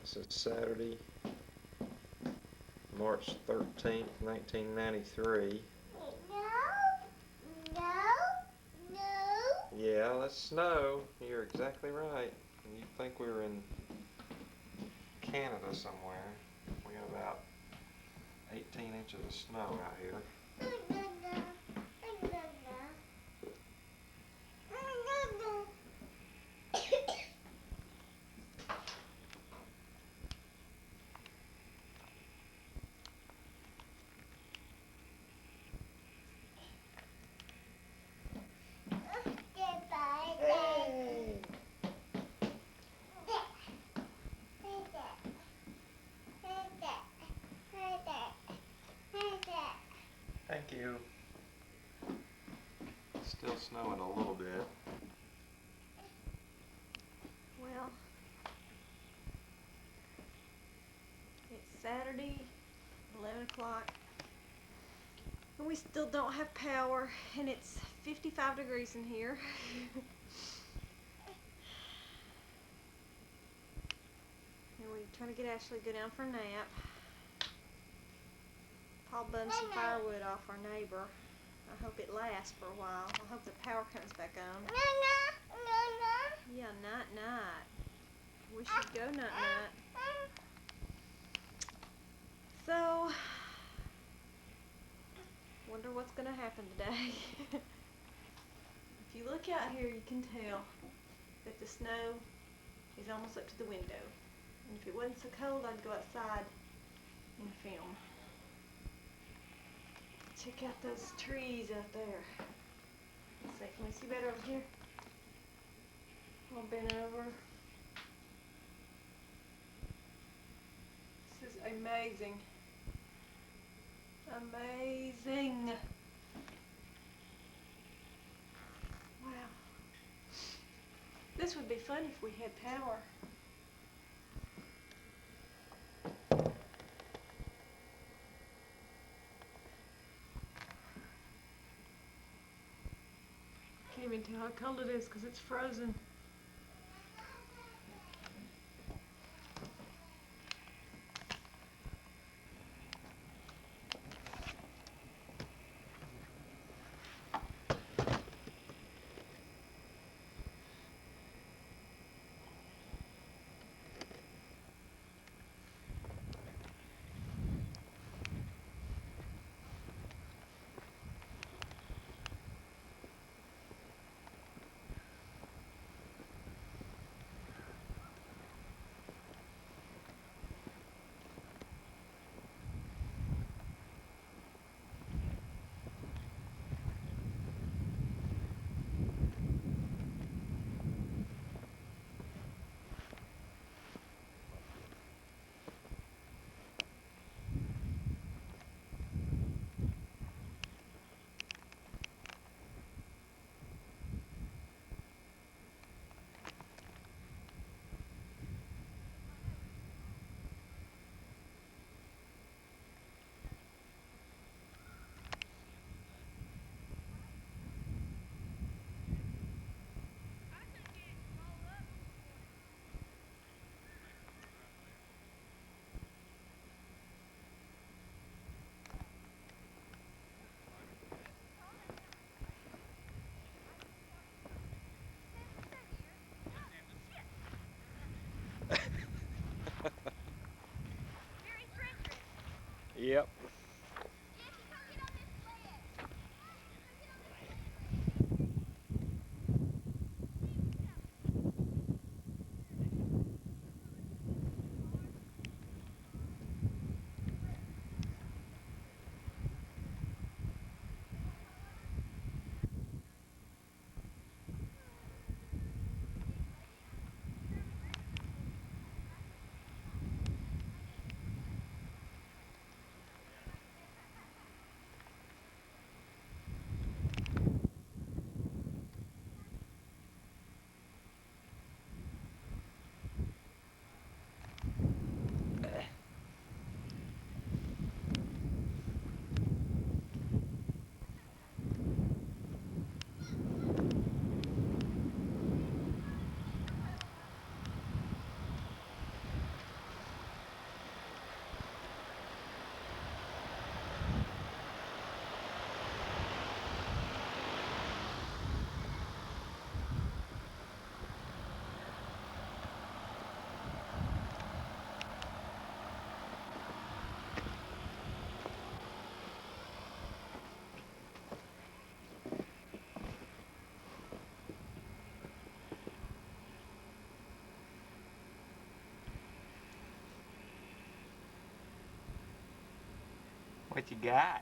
This is Saturday, March 13th, 1993. No, no, no. Yeah, that's snow. You're exactly right. You'd think we were in Canada somewhere. We got about 18 inches of snow out here. No, no, no. No, no, no. No, no. Hey! Thank you. Still snowing a little bit. Well, it's Saturday, 11 o'clock, and we still don't have power, and it's 55 degrees in here. And we're trying to get Ashley to go down for a nap. Paul burned some firewood off our neighbor. I hope it lasts for a while. I hope the power comes back on. Yeah, night. We should go night. So, wonder what's gonna happen today. If you look out here, you can tell that the snow is almost up to the window. And if it wasn't so cold, I'd go outside and film. Check out those trees out there. Let's see, can we see better over here? All bent over. This is amazing. Amazing. Wow. This would be fun if we had power. Can't even tell how cold it is because it's frozen. Yep. What you got?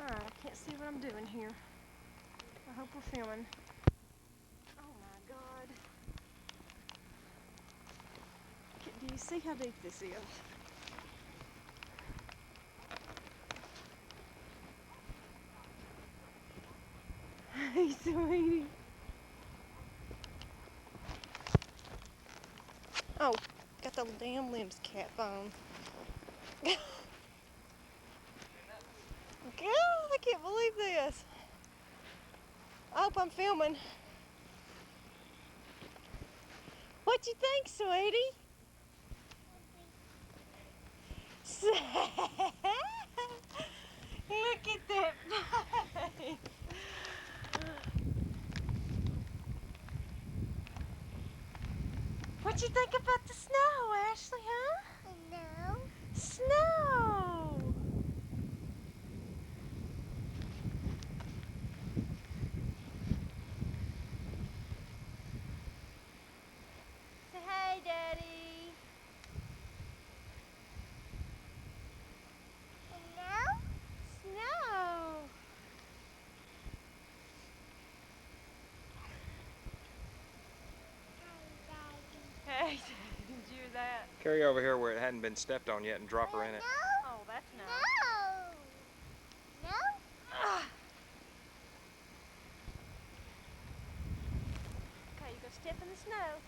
Alright, I can't see what I'm doing here. I hope we're filming. Oh my god. Do you see how deep this is? Hey, sweetie. Oh, got the damn limbs cap on. God, I can't believe this. I hope I'm filming. What you think, sweetie? Look at that face. What you think about the snow, Ashley, huh? No. Snow! Say hey, Daddy. No. Snow. Hey, did you hear that? Carry over here where it hadn't been stepped on yet and drop her in it. Oh, that's no. No. No. Ah. Okay, you go step in the snow.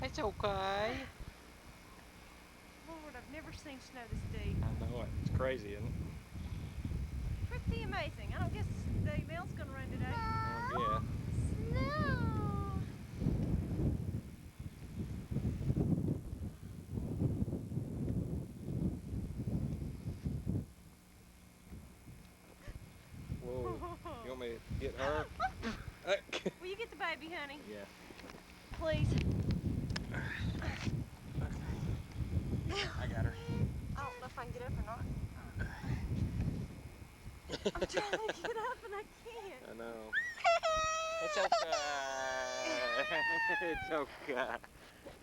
It's okay. Lord, I've never seen snow this deep. I know it. It's crazy, isn't it? Pretty amazing. I don't guess the mail's gonna run today. Yeah. Snow. Whoa. You want me to get her? Will you get the baby, honey? Yeah. Please. I got her. I don't know if I can get up or not. I'm trying to get up and I can't. I know. It's okay. It's okay.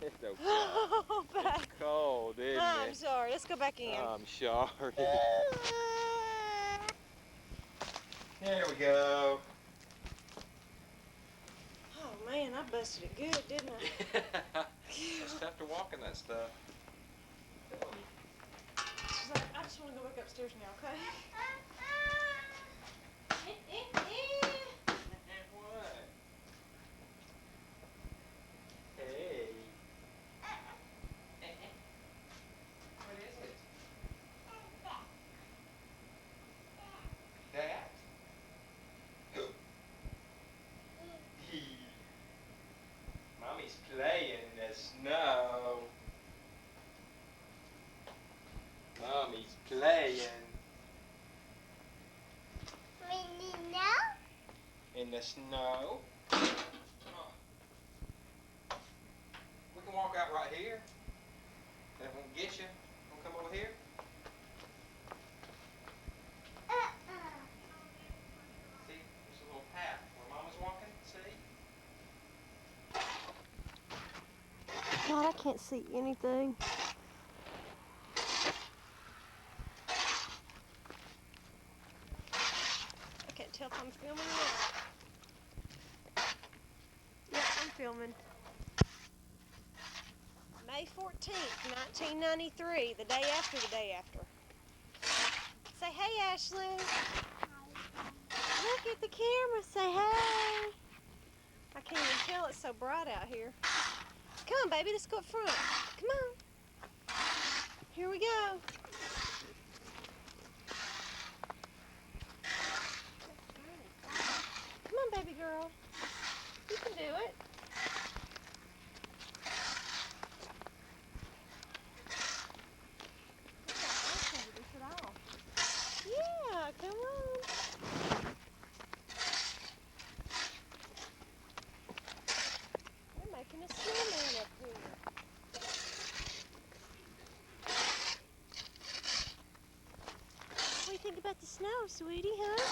It's okay. Oh, back. It's cold, isn't I'm it? sorry. Let's go back in. I'm sorry. There we go. Oh man, I busted it good, didn't I? It's tough to walk in that stuff. She's like, I just want to go back upstairs now, okay? What? Hey. What is it? That? Mommy's playing in the snow. Mommy's playing No. in the snow. Come on. We can walk out right here. That won't get you. Wanna come over here? God, I can't see anything. I can't tell if I'm filming or not. Yeah, I'm filming. May 14th, 1993, the day after the day after. Say hey, Ashley. Look at the camera, say hey. I can't even tell, it's so bright out here. Come on, baby, let's go up front. Come on. Here we go. Come on, baby girl. You can do it. Yeah, come on. We're making a snowman up here. What do you think about the snow, sweetie, huh?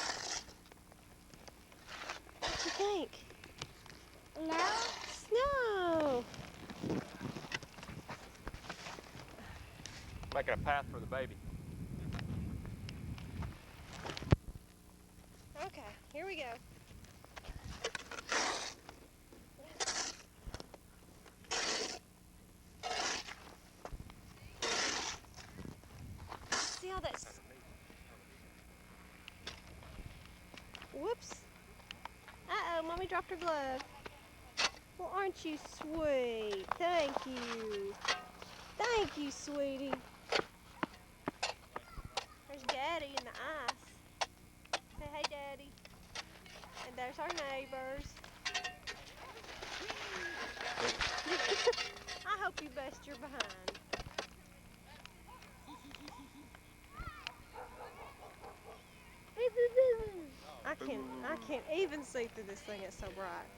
What you think? No. Snow. Making a path for the baby. Okay, here we go. See how that's... Whoops. Uh-oh, Mommy dropped her glove. Well, aren't you sweet? Thank you. Thank you, sweetie. There's Daddy in the ice. Say hey, Daddy. And there's our neighbors. I hope you bust your behind. I can't even see through this thing, it's so bright.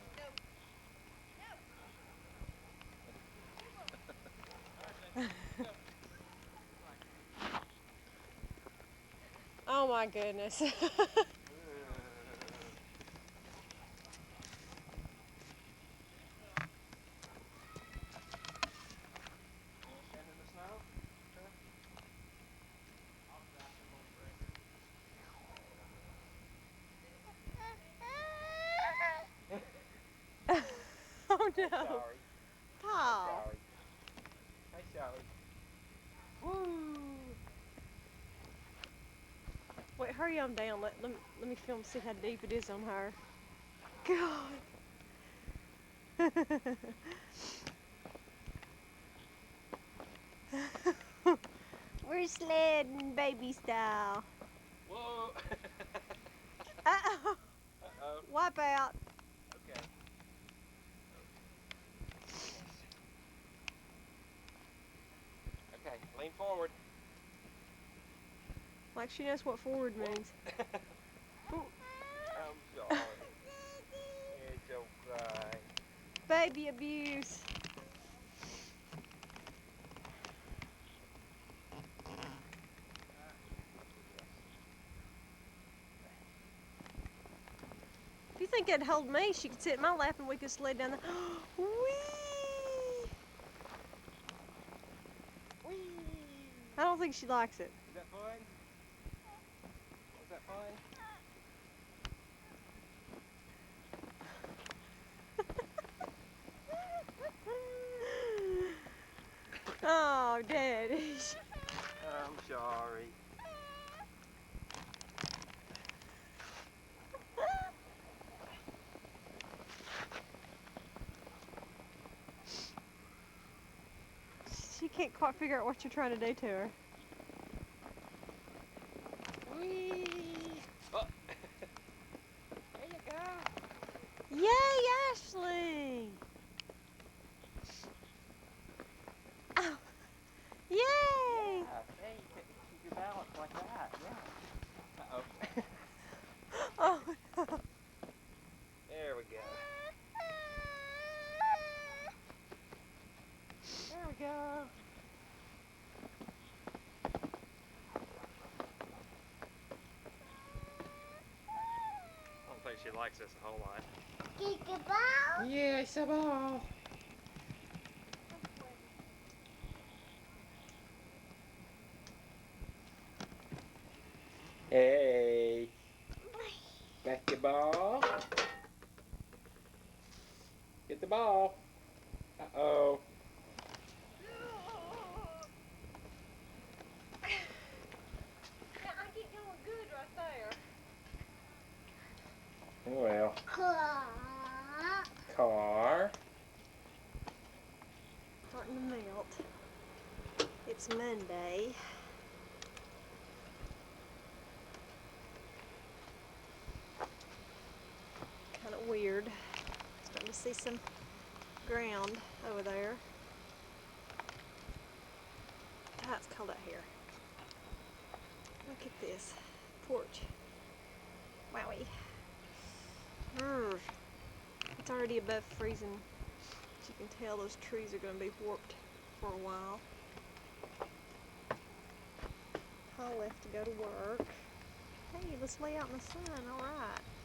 Oh my goodness. Oh no. Sorry. Paul. Sorry. Hey, Sally. Woo. Wait, hurry on down. Let me film, see how deep it is on her. God. We're sledding baby style. Whoa. Uh-oh. Uh-oh. Wipe out. Okay. Okay, lean forward. Like she knows what forward means. I'm sorry. It's okay. Baby abuse. If you think it'd hold me, she could sit in my lap and we could sled down the... Whee! Whee! I don't think she likes it. Is that fun? Was that fun? Oh, Daddy. I'm sorry. She can't quite figure out what you're trying to do to her. Whee! Oh. There you go. Yay, Ashley! Oh. Yay! Yeah, hey, keep your balance like that. Yeah. Uh-oh. Oh, no. There we go. There we go. I don't think she likes this a whole lot. Kick a ball. Yeah, it's a ball. Hey. Basketball. Get the ball. Uh-oh. Yeah, I get going good right there. Well, Car. car. Starting to melt. It's Monday. Kind of weird. Starting to see some ground over there. Ah, it's cold out here. Look at this porch. Wowie. Brr. It's already above freezing. As you can tell, those trees are going to be warped for a while. Paul left to go to work. Hey, let's lay out in the sun. All right.